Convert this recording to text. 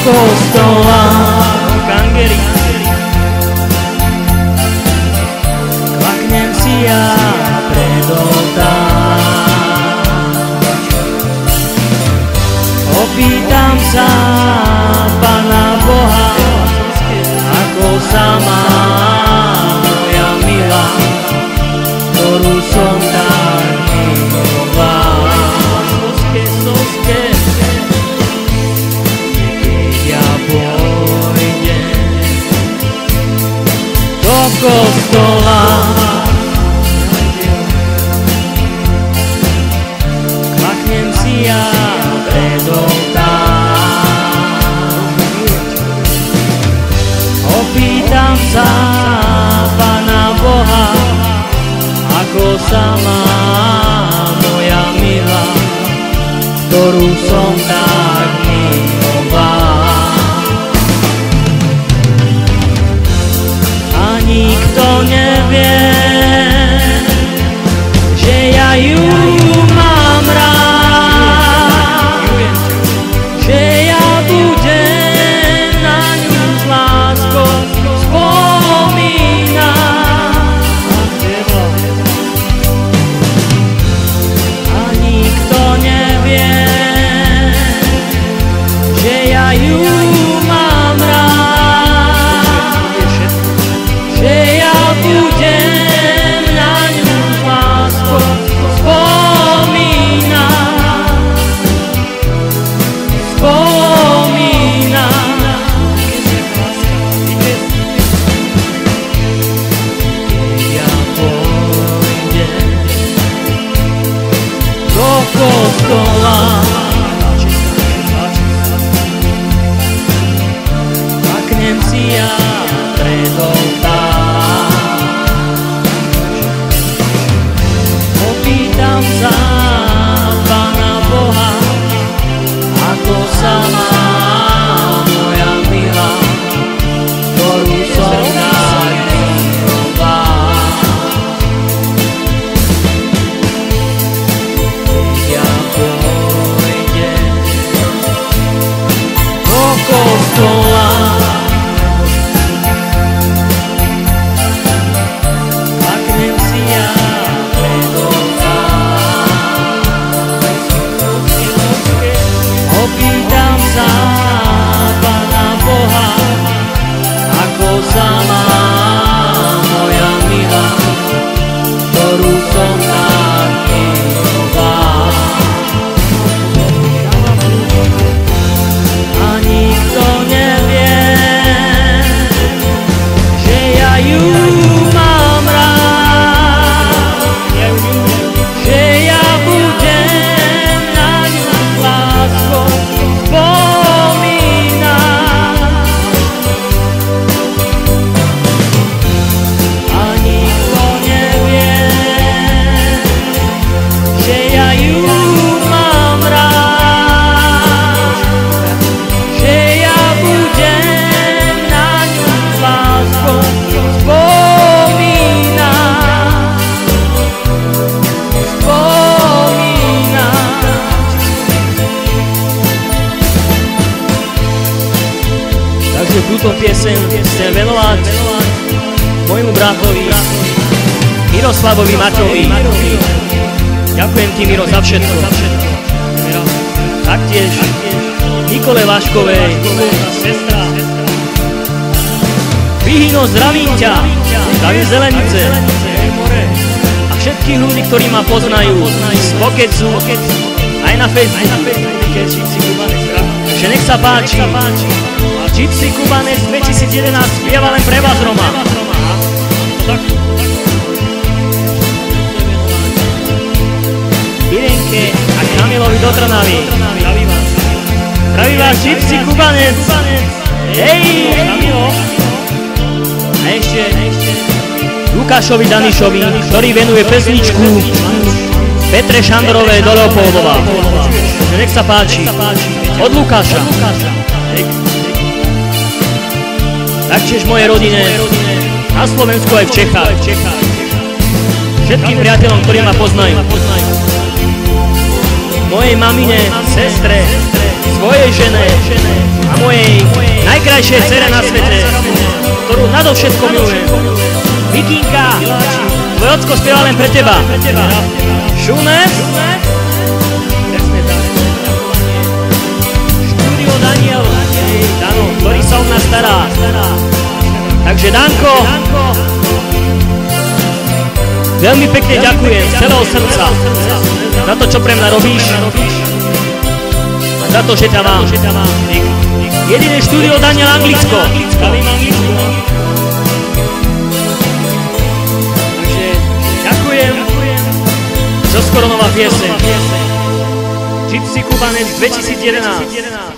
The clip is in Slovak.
kostola. Kangeri, klaknem si ja pred oltár. Opýtam sa Pána Boha, ako sa má moja milá, ktorú som tak miloval. soske, Keď ja pôjdem do kostola, klaknem si ja pred oltár. Opýtam sa Pána Boha, ako sa má moja milá, ktorú som tak miloval. A nikto nevie, že ja ju mám rád, že ja budem na ňu s láskou spomínať. A nikto nevie, že ja ju mám rád, že ja budem na ňu s láskou spomínať. Keď ja pôjdem do kostola, klaknem si ja pred oltár. Opýtam sa Pána Boha, ako sa má moja milá, ktorú som tak miloval. Keď ja pôjdem do kostola, klaknem si ja pred oltár. Opýtam sa Pána Boha, ako sa má moja milá, ktorú som tak miloval. A nikto nevie, že ja ju mám rád, že ja budem na ňu s láskou spomínať. A nikto nevie, že ja ju mám rád, že ja budem na ňu s láskou spomínať. Takže túto pieseň chcem venovať môjmu bratovi Miroslavovi Maťovi. Ďakujem ti, Miro, za všetko. Taktiež Nikole Vaškovej. Vyhino, zdravím ťa, zdravím Zelenice. A všetkých ľudí, ktorí ma poznajú z Pokecu, aj na Facebooku. Takže nech sa páči. Gypsy Kubanec 2011 spieva len pre vás, Roma. Irenke a Kamilovi do Trnavy. Zdraví vás Gypsy Kubanec. Hej! A ešte Lukášovi Danišovi, ktorý venuje pesničku Petre Šandrovej do Leopoldova. Nech sa páči. Od Lukáša. Taktiež mojej rodine na Slovensku aj v Čechách. Všetkým priateľom, ktorí ma poznajú. Mojej mamine, sestre, svojej žene a mojej najkrajšej dcere na svete, ktorú nadovšetko milujem. Vikinka, tvoj ocko spieva len pre teba. Šumec, presne tak. Štúdio Daniel, Dano, ktorý sa o nás stará. Takže Danko, veľmi pekne ďakujem z celého srdca za to, čo pre mňa robíš a za to, že ťa mám. Jediné štúdio Daniel Anglicko. Takže ďakujem. Čoskoro nová pieseň. Gypsy Kubanec 2011.